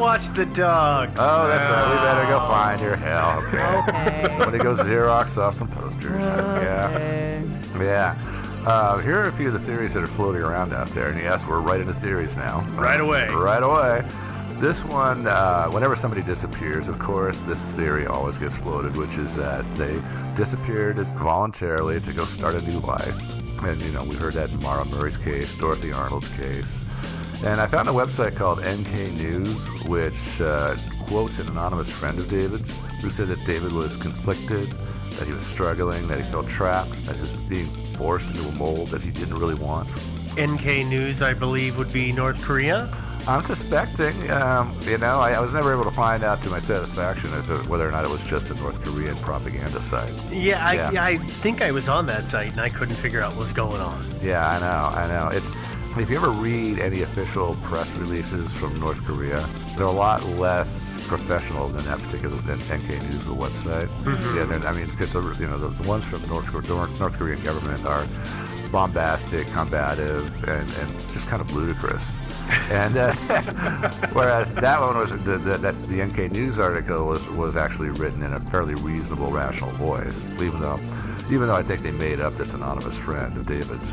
watch the dog. Oh, that's right. We better go find her. Hell, okay. Somebody goes Xerox off some posters. Okay. Yeah. Here are a few of the theories that are floating around out there. And yes, we're right into theories now. Right away. Right away. This one, whenever somebody disappears, of course, this theory always gets floated, which is that they disappeared voluntarily to go start a new life. And, you know, we heard that in Mara Murray's case, Dorothy Arnold's case. And I found a website called NK News, which quotes an anonymous friend of David's, who said that David was conflicted, that he was struggling, that he felt trapped, that he was being forced into a mold that he didn't really want. NK News, I believe, would be North Korea? I'm suspecting, you know, I was never able to find out to my satisfaction as to whether or not it was just a North Korean propaganda site. Yeah, I think I was on that site and I couldn't figure out what was going on. Yeah, I know. If you ever read any official press releases from North Korea, they're a lot less professional than that particular NK News website. Mm-hmm. Yeah, I mean, because you know the ones from North Korean government are bombastic, combative, and just kind of ludicrous. And whereas that one was the NK News article was actually written in a fairly reasonable, rational voice, even though I think they made up this anonymous friend of David's.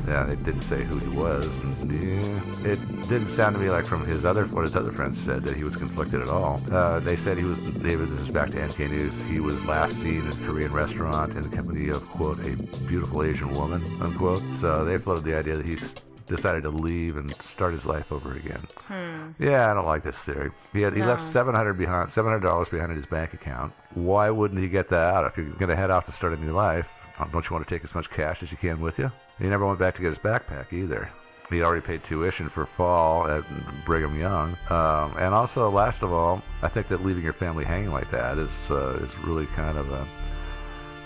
Yeah, they didn't say who he was. And, yeah, it didn't sound to me like from what his other friends said that he was conflicted at all. They said David, this is back to NK News, he was last seen in a Korean restaurant in the company of, quote, a beautiful Asian woman, unquote. So they floated the idea that he decided to leave and start his life over again. Yeah, I don't like this theory. He left $700 behind in his bank account. Why wouldn't he get that out? If you're going to head off to start a new life, don't you want to take as much cash as you can with you? He never went back to get his backpack either. He already paid tuition for fall at Brigham Young. And also, last of all, I think that leaving your family hanging like that is really kind of a,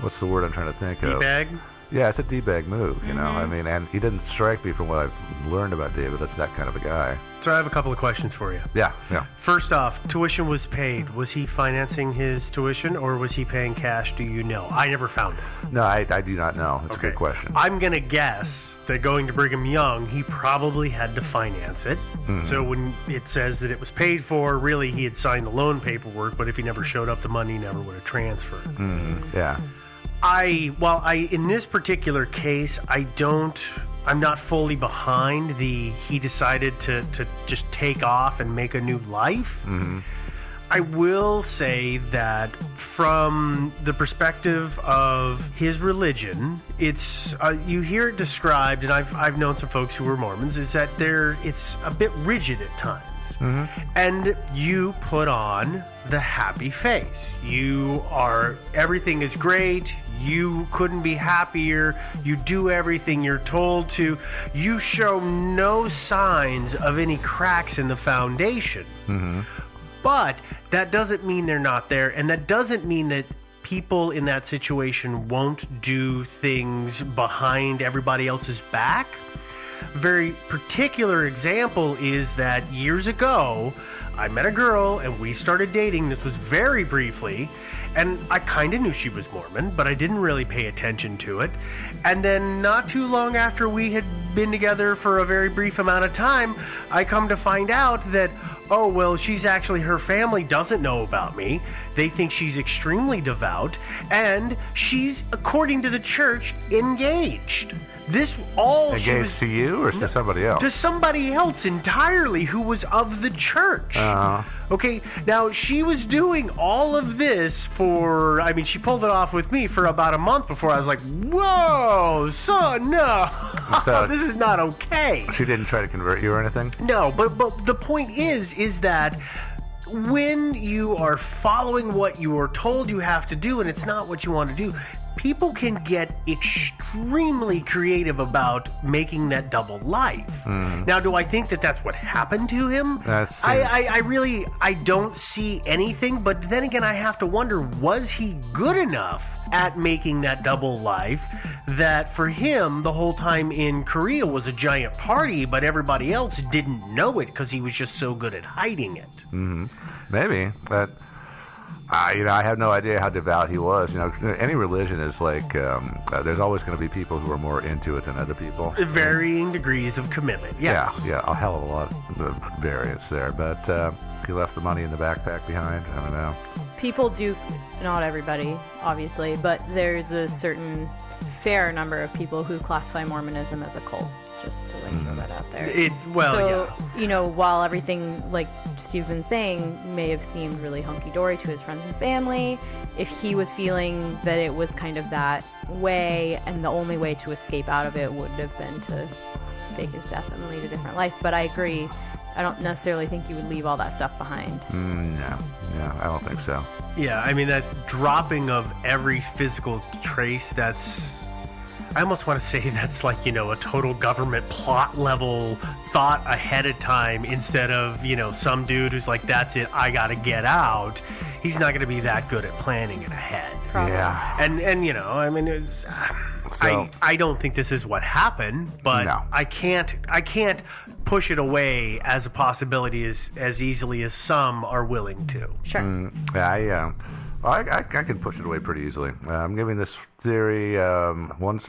what's the word I'm trying to think of? D-bag? Yeah, it's a D-bag move, you know. I mean, and he didn't strike me from what I've learned about David. That's that kind of a guy. So I have a couple of questions for you. Yeah. First off, tuition was paid. Was he financing his tuition or was he paying cash? Do you know? I never found it. No, I do not know. That's a good question. I'm going to guess that going to Brigham Young, he probably had to finance it. So when it says that it was paid for, really he had signed the loan paperwork, but if he never showed up, the money never would have transferred. Yeah. In this particular case, I'm not fully behind he decided to just take off and make a new life. I will say that from the perspective of his religion, it's you hear it described, and I've known some folks who were Mormons, is that it's a bit rigid at times. And you put on the happy face. Everything is great. You couldn't be happier. You do everything you're told to. You show no signs of any cracks in the foundation. But that doesn't mean they're not there, and that doesn't mean that people in that situation won't do things behind everybody else's back. A very particular example is that years ago, I met a girl and we started dating. This was very briefly, and I kind of knew she was Mormon, but I didn't really pay attention to it. And then not too long after we had been together for a very brief amount of time, I come to find out that, oh, well, her family doesn't know about me. They think she's extremely devout, and she's, according to the church, engaged. Engaged to you or to somebody else? To somebody else entirely who was of the church. Okay, now she was doing all of this she pulled it off with me for about a month before I was like, whoa, son, no, so this is not okay. She didn't try to convert you or anything? No, but the point is that when you are following what you are told you have to do and it's not what you want to do, people can get extremely creative about making that double life. Now, do I think that that's what happened to him? I don't see anything, but then again, I have to wonder, was he good enough at making that double life that for him, the whole time in Korea was a giant party, but everybody else didn't know it because he was just so good at hiding it? Maybe, but I have no idea how devout he was. Any religion is like there's always going to be people who are more into it than other people. Varying degrees of commitment. Yes. Yeah, a hell of a lot of variance there. But he left the money in the backpack behind. I don't know. People do, not everybody, obviously, but there's a certain fair number of people who classify Mormonism as a cult. Just to throw that out there. While everything, like Steve's been saying, may have seemed really hunky-dory to his friends and family, if he was feeling that it was kind of that way, and the only way to escape out of it would have been to fake his death and lead a different life. But I agree. I don't necessarily think you would leave all that stuff behind. No, I don't think so. Yeah, I mean, that dropping of every physical trace, I almost want to say that's like, a total government plot level thought ahead of time instead of, some dude who's like, that's it, I got to get out. He's not going to be that good at planning it ahead. Probably. Yeah. And I mean, it's... I don't think this is what happened, but no. I can't push it away as a possibility as easily as some are willing to. Sure. I can push it away pretty easily. I'm giving this theory one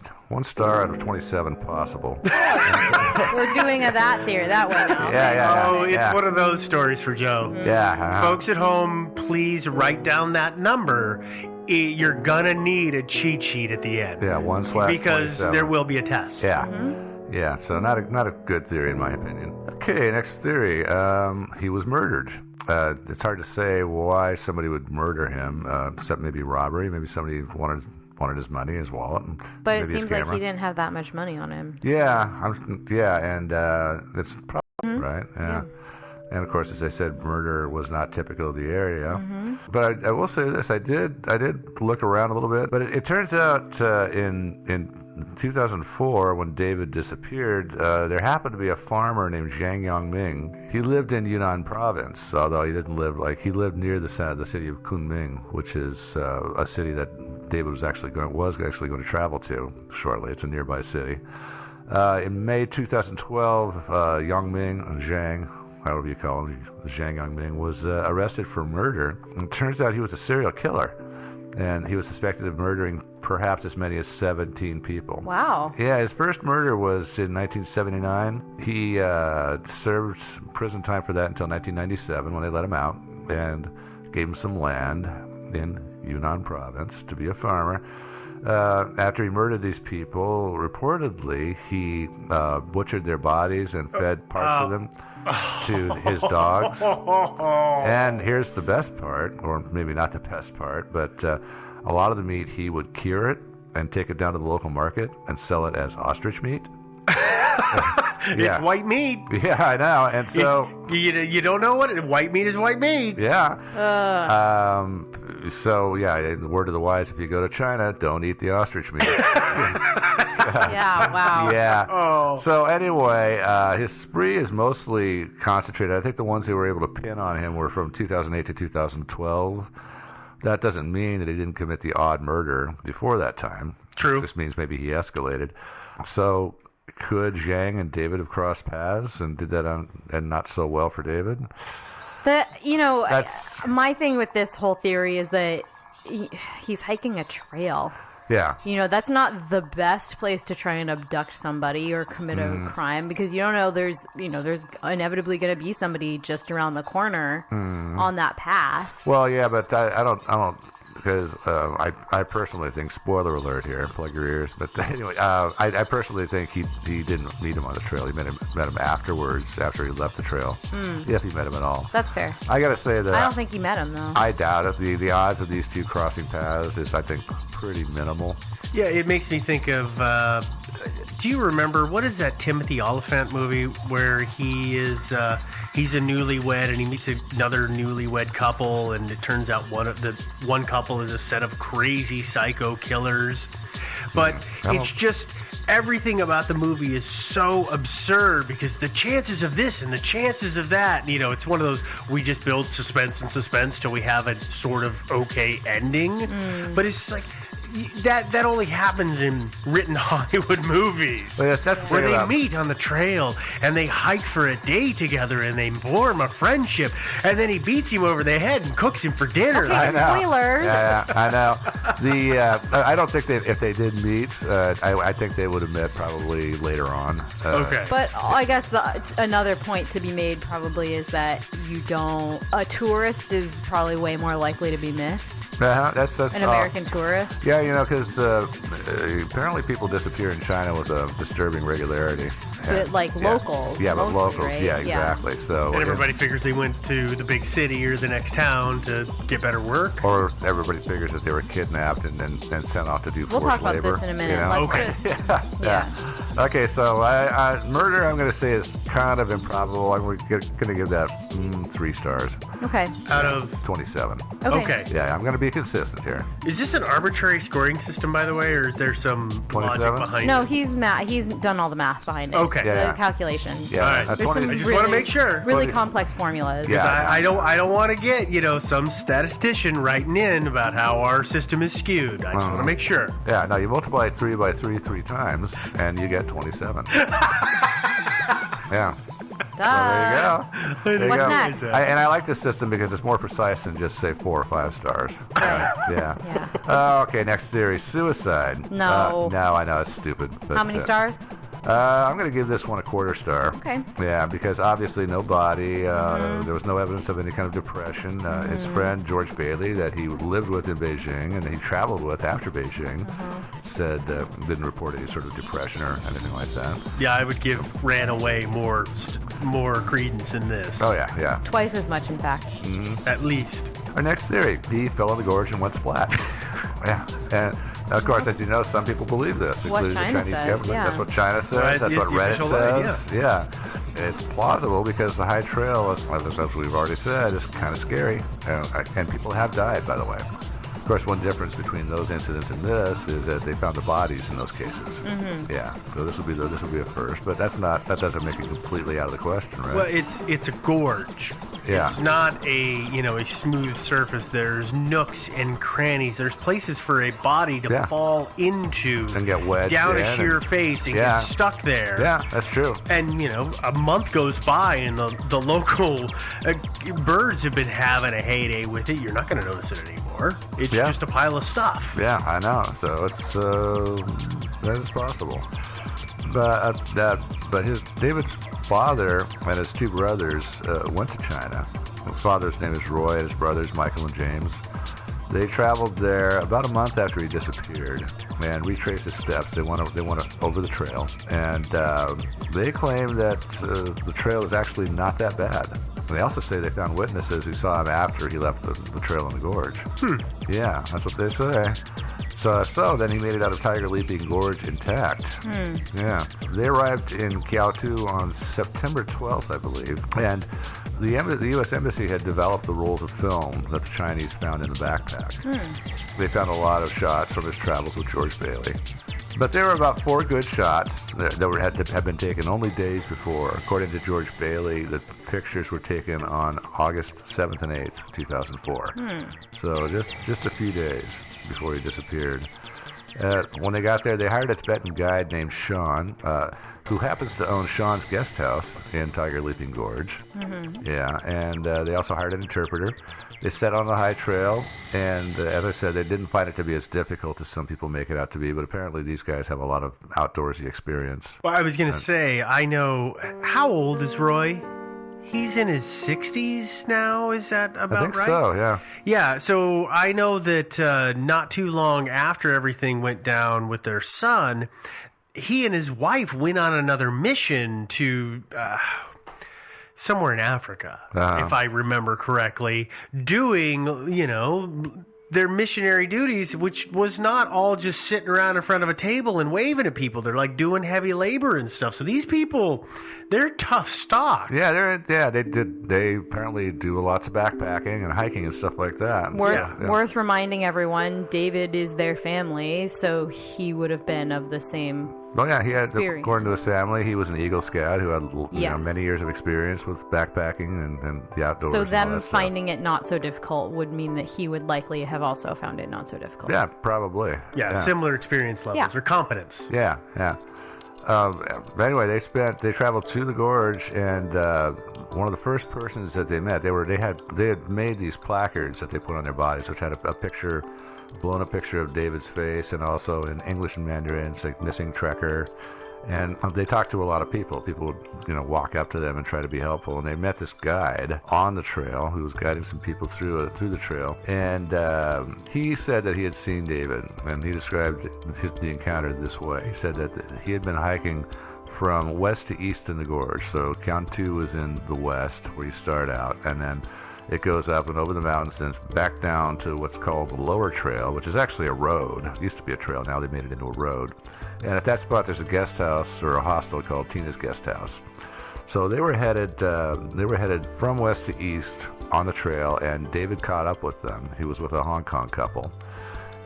star out of 27 possible. We're doing that theory that way now. Yeah. It's one of those stories for Joe. Mm-hmm. Yeah. Folks at home, please write down that number. You're gonna need a cheat sheet at the end. Yeah, 1/27. Because there will be a test. Yeah. Mm-hmm. Yeah, so not a good theory in my opinion. Okay, next theory. He was murdered. It's hard to say why somebody would murder him, except maybe robbery. Maybe somebody wanted his money, his wallet, and but it maybe seems like he didn't have that much money on him. So. Yeah, and it's probably right. Yeah. And of course, as I said, murder was not typical of the area. Mm-hmm. But I will say this: I did look around a little bit, but it turns out in 2004, when David disappeared, there happened to be a farmer named Zhang Yongming. He lived in Yunnan province, although he didn't live he lived near the city of Kunming, which is a city that David was actually going to travel to shortly. It's a nearby city. In May 2012, Zhang, however you call him, Zhang Yongming, was arrested for murder. And it turns out he was a serial killer, and he was suspected of murdering perhaps as many as 17 people. Wow. Yeah, his first murder was in 1979. He served prison time for that until 1997 when they let him out and gave him some land in Yunnan province to be a farmer. After he murdered these people, reportedly, he butchered their bodies and fed parts of them to his dogs. And here's the best part, or maybe not the best part, but a lot of the meat he would cure it and take it down to the local market and sell it as ostrich meat. It's white meat. Yeah, I know. And so you don't know white meat is white meat. Yeah. The word of the wise: if you go to China, don't eat the ostrich meat. Yeah. Wow. Yeah. Oh. So anyway, his spree is mostly concentrated. I think the ones they were able to pin on him were from 2008 to 2012. That doesn't mean that he didn't commit the odd murder before that time. True. It just means maybe he escalated. So could Zhang and David have crossed paths and did that and not so well for David? My thing with this whole theory is that he's hiking a trail. Yeah. That's not the best place to try and abduct somebody or commit a crime, because you don't know there's inevitably going to be somebody just around the corner on that path. Well, yeah, but I don't because I personally think, spoiler alert here, plug your ears, but anyway, I personally think he didn't meet him on the trail. He met him afterwards, after he left the trail. If he met him at all. That's fair. I got to say that I don't think he met him, though. I doubt it. The odds of these two crossing paths is, I think, pretty minimal. Yeah, it makes me think of, do you remember, what is that Timothy Oliphant movie where he's a newlywed and he meets another newlywed couple, and it turns out one couple is a set of crazy psycho killers. But it's just, everything about the movie is so absurd because the chances of this and the chances of that, it's one of those, we just build suspense and suspense till we have a sort of okay ending. But it's like, that only happens in written Hollywood movies. Well, that's where they meet on the trail and they hike for a day together and they form a friendship, and then he beats him over the head and cooks him for dinner. Okay, I know. spoilers. Yeah, I know. I don't think if they did meet, I think they would have met probably later on. Okay. But I guess another point to be made probably is that a tourist is probably way more likely to be missed. That's an American tourist. Yeah, because apparently people disappear in China with a disturbing regularity. But locals. Yeah, but locals. Right? Yeah, exactly. So and everybody figures they went to the big city or the next town to get better work. Or everybody figures that they were kidnapped and sent off to do forced labor. We'll talk about this in a minute. Okay. Yeah. Okay, so murder, I'm going to say is kind of improbable. I'm going to give that 3 stars. Okay. Out of 27. Okay. Yeah, I'm going to be consistent here. Is this an arbitrary scoring system, by the way, or is there some 27? logic behind it? No, he's done all the math behind it. Okay. The calculation. Yeah. All right. There's some I just want to make sure. Really complex formulas. Yeah. I don't want to get some statistician writing in about how our system is skewed. I just want to make sure. Yeah. Now you multiply 3 by 3 times, and you get 27. Yeah. So there you go. What's next? I like this system because it's more precise than just say 4 or 5 stars. Right. Yeah. Okay. Next theory: suicide. No. No, I know it's stupid. But, How many stars? I'm going to give this one a 1/4 star. Okay. Yeah, because obviously no body. There was no evidence of any kind of depression. His friend George Bailey, that he lived with in Beijing and he traveled with after Beijing, said didn't report any sort of depression or anything like that. Yeah, I would give ran away more credence in this. Oh yeah. Twice as much, in fact. At least. Our next theory: he fell in the gorge and went splat. Yeah, and of course, as you know, some people believe this, including the Chinese government. Yeah. That's what China says. Right, That's what Reddit says. Yeah. It's plausible because the high trail, as we've already said, is kind of scary, and people have died, by the way. Of course, one difference between those incidents and this is that they found the bodies in those cases. Yeah, so this will be a first, but that doesn't make it completely out of the question, right? Well, it's a gorge. Yeah. It's not a smooth surface. There's nooks and crannies. There's places for a body to fall into and get wedged down in a sheer face and get stuck there. Yeah, that's true. And a month goes by and the local birds have been having a heyday with it. You're not going to notice it anymore. It's just a pile of stuff. Yeah, I know. So it's that is possible. But David's father and his 2 brothers went to China. His father's name is Roy, and his brothers Michael and James. They traveled there about a month after he disappeared and retraced his steps. They went over the trail, and they claim that the trail is actually not that bad. They also say they found witnesses who saw him after he left the trail in the gorge. Yeah, that's what they say. So then he made it out of Tiger Leaping Gorge intact. Yeah. They arrived in Kiaotu on September 12th, I believe, and the U.S. Embassy had developed the rolls of film that the Chinese found in the backpack. They found a lot of shots from his travels with George Bailey. But there were about 4 good shots that had been taken only days before. According to George Bailey, the pictures were taken on August 7th and 8th, 2004. So just a few days before he disappeared. When they got there, they hired a Tibetan guide named Sean, who happens to own Sean's guest house in Tiger Leaping Gorge. Yeah, and they also hired an interpreter. They set on the high trail, and as I said, they didn't find it to be as difficult as some people make it out to be, but apparently these guys have a lot of outdoorsy experience. Well, I was going to say, I know, how old is Roy? He's in his 60s now, is that about right? I think so, yeah. Yeah, so I know that not too long after everything went down with their son, he and his wife went on another mission to somewhere in Africa, if I remember correctly, doing, their missionary duties, which was not all just sitting around in front of a table and waving at people. They're like doing heavy labor and stuff. So these people, they're tough stock. Yeah, they apparently do lots of backpacking and hiking and stuff like that. Worth reminding everyone, David is their family, so he would have been of the same Oh yeah, he had, experience. according to his family, he was an Eagle Scout who had many years of experience with backpacking and the outdoors. So and all them that stuff. finding it not so difficult would mean that he would likely have also found it not so difficult. Yeah, probably. Yeah, similar experience levels or competence. Yeah. But anyway, they traveled to the gorge, and one of the first persons that they met, they had made these placards that they put on their bodies, which had a picture, blown a picture of David's face, and also in English and Mandarin, it's like missing trekker. And they talked to a lot of people. People would, walk up to them and try to be helpful. And they met this guide on the trail who was guiding some people through the trail. And he said that he had seen David, and he described the encounter this way. He said that he had been hiking from west to east in the gorge. So Kiantu was in the west, where you start out, and then it goes up and over the mountains, then back down to what's called the lower trail, which is actually a road. It used to be a trail. Now they made it into a road. And at that spot, there's a guest house or a hostel called Tina's Guest House. So they were headed from west to east on the trail, and David caught up with them. He was with a Hong Kong couple.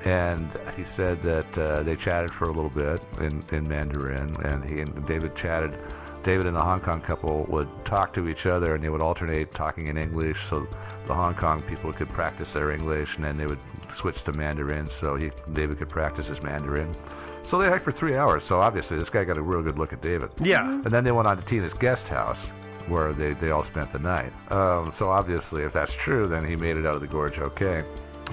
And he said that they chatted for a little bit in Mandarin, and he and David chatted. David and the Hong Kong couple would talk to each other, and they would alternate talking in English, so the Hong Kong people could practice their English, and then they would switch to Mandarin, so David could practice his Mandarin. So they hiked for 3 hours, so obviously this guy got a real good look at David. Yeah. And then they went on to Tina's guest house, where they all spent the night. So obviously, if that's true, then he made it out of the gorge okay.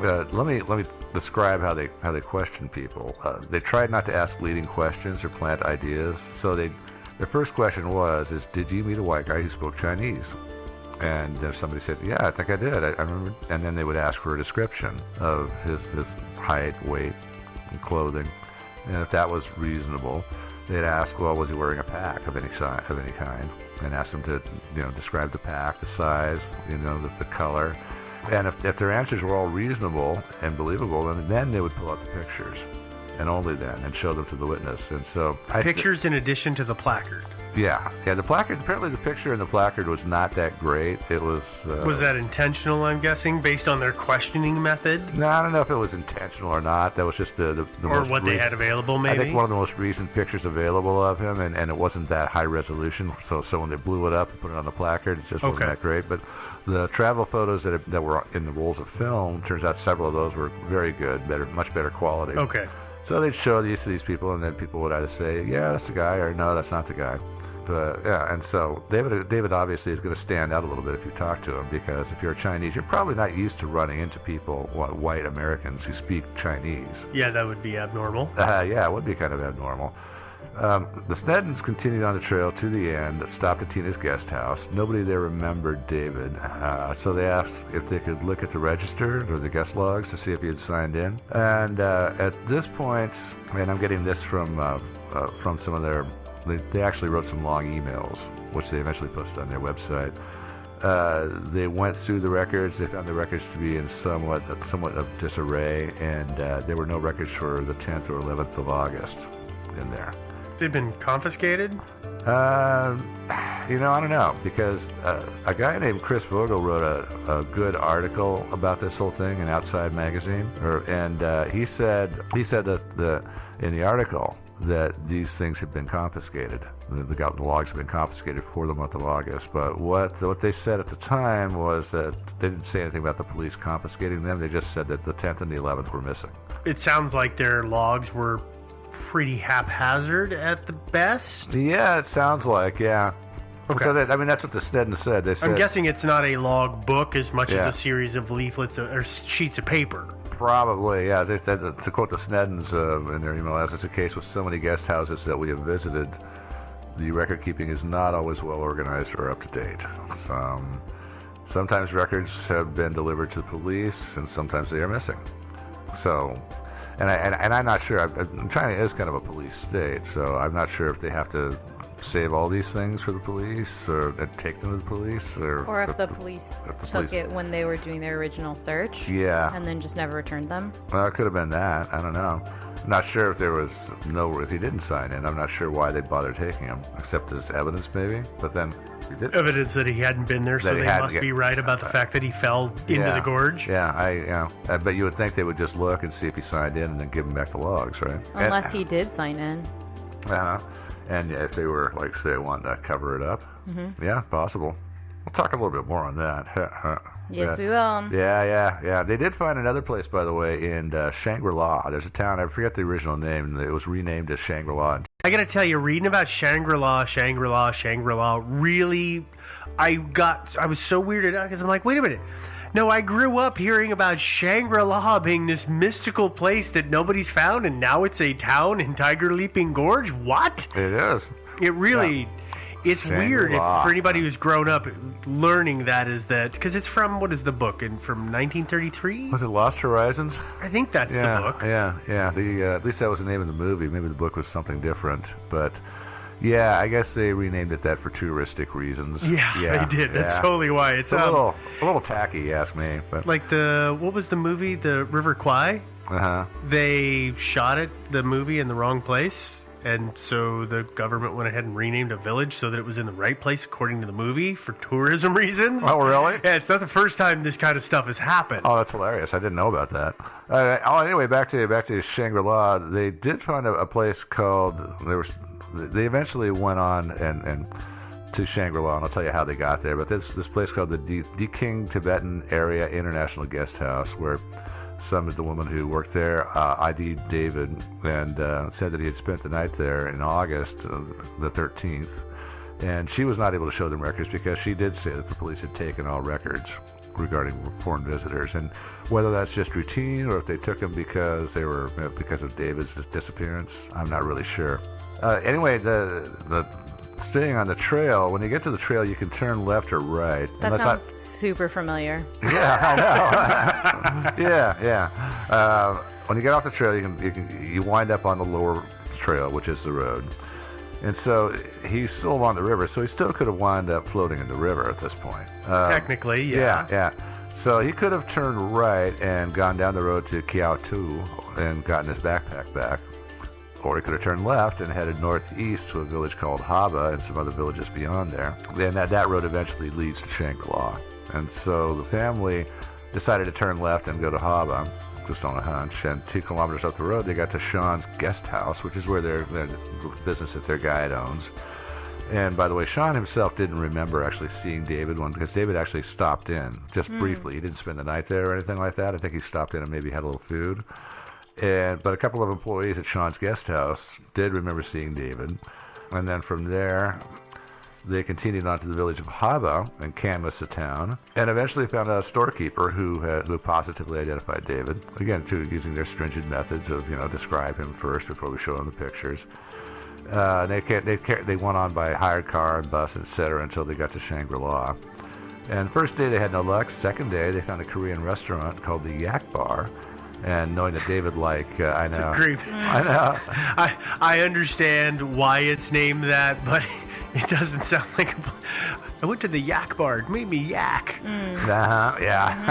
Let me describe how they questioned people. They tried not to ask leading questions or plant ideas, so their first question was, did you meet a white guy who spoke Chinese? And if somebody said, yeah, I think I did. I remember. And then they would ask for a description of his height, weight, and clothing. And if that was reasonable, they'd ask, well, was he wearing a pack of any kind? And ask them to, describe the pack, the size, the color. And if their answers were all reasonable and believable, then they would pull out the pictures. And only then, and show them to the witness. And so pictures in addition to the placard. Yeah. The placard. Apparently, the picture in the placard was not that great. It was. Was that intentional? I'm guessing, based on their questioning method. No, I don't know if it was intentional or not. That was just the or what they had available. Maybe. I think one of the most recent pictures available of him, and it wasn't that high resolution. So when they blew it up and put it on the placard, it just wasn't that great. But the travel photos that were in the rolls of film, turns out several of those were very good, much better quality. Okay. So they'd show these to these people, and then people would either say, yeah, that's the guy, or no, that's not the guy. But yeah, and so David obviously is going to stand out a little bit if you talk to him, because if you're Chinese, you're probably not used to running into people, white Americans who speak Chinese. Yeah, that would be abnormal. Yeah, it would be kind of abnormal. The Sneddons continued on the trail to the end, stopped at Tina's guest house. Nobody there remembered David, so they asked if they could look at the register or the guest logs to see if he had signed in. And at this point, and I'm getting this from some of their, they actually wrote some long emails, which they eventually posted on their website. They went through the records. They found the records to be in somewhat of disarray, and there were no records for the 10th or 11th of August in there. They've been confiscated? I don't know, because a guy named Chris Vogel wrote a good article about this whole thing in Outside Magazine, and he said that in the article that these things had been confiscated. The logs had been confiscated for the month of August, but what they said at the time was that they didn't say anything about the police confiscating them. They just said that the 10th and the 11th were missing. It sounds like their logs were pretty haphazard at the best. Yeah, it sounds like, yeah. Okay. So that's what the Sneddon said. They said. I'm guessing it's not a log book as much as a series of leaflets or sheets of paper. Probably, yeah. To quote the Sneddons in their email, as is the case with so many guest houses that we have visited, the record keeping is not always well organized or up to date. Sometimes records have been delivered to the police, and sometimes they are missing. So. And I'm not sure. China is kind of a police state, so I'm not sure if they have to save all these things for the police or take them to the police, or if the police took it when they were doing their original search. Yeah. And then just never returned them. Well, it could have been that. I don't know. I'm not sure if if he didn't sign in. I'm not sure why they bothered taking him, except as evidence maybe. But then he did. Evidence that he hadn't been there, so they must be right about the fact that he fell into the gorge. Yeah, but you would think they would just look and see if he signed in and then give him back the logs, right? Unless he did sign in. And if they were, like, say, wanting to cover it up, yeah, possible. We'll talk a little bit more on that. Yes, we will. Yeah. They did find another place, by the way, in Shangri-La. There's a town, I forget the original name, it was renamed as Shangri-La. I gotta tell you, reading about Shangri-La, really, I was so weirded out because I'm like, wait a minute. No, I grew up hearing about Shangri-La being this mystical place that nobody's found, and now it's a town in Tiger Leaping Gorge? What? It is. It really... It's weird for anybody who's grown up learning that because it's from, what is the book, from 1933? Was it Lost Horizons? I think that's the book. Yeah. At least that was the name of the movie. Maybe the book was something different. But, yeah, I guess they renamed it that for touristic reasons. Yeah, they did. That's totally why. It's a little tacky, you ask me. But. Like what was the movie, The River Kwai? They shot the movie in the wrong place. And so the government went ahead and renamed a village so that it was in the right place according to the movie for tourism reasons. Oh, really? Yeah, it's not the first time this kind of stuff has happened. Oh, that's hilarious. I didn't know about that. Anyway, back to Shangri-La. They did find a place called... They eventually went on and to Shangri-La, and I'll tell you how they got there. But this place called the Deking Tibetan Area International Guest House, where... the woman who worked there ID'd David and said that he had spent the night there in August the 13th. And she was not able to show them records because she did say that the police had taken all records regarding foreign visitors. And whether that's just routine or if they took them because of David's disappearance, I'm not really sure. Anyway, the staying on the trail, when you get to the trail, you can turn left or right. That sounds super familiar. Yeah, I know. Yeah. When you get off the trail, you wind up on the lower trail, which is the road. And so he's still along the river, so he still could have wound up floating in the river at this point. Technically, yeah. Yeah. So he could have turned right and gone down the road to Kiao Tu and gotten his backpack back. Or he could have turned left and headed northeast to a village called Haba and some other villages beyond there. And that road eventually leads to Shangri-La. And so the family decided to turn left and go to Haba, just on a hunch. And 2 kilometers up the road, they got to Sean's guest house, which is where their business that their guide owns. And by the way, Sean himself didn't remember actually seeing David because David actually stopped in just briefly. He didn't spend the night there or anything like that. I think he stopped in and maybe had a little food. But a couple of employees at Sean's guest house did remember seeing David. And then from there, they continued on to the village of Haba and canvassed the town, and eventually found a storekeeper who positively identified David. Again, using their stringent methods of describe him first before we show him the pictures. They went on by hired car and bus, etc., until they got to Shangri-La. And first day they had no luck. Second day they found a Korean restaurant called the Yak Bar. And knowing that David, I know. I know. I understand why it's named that, but it doesn't sound like I went to the Yak Bar. It made me yak. Yeah.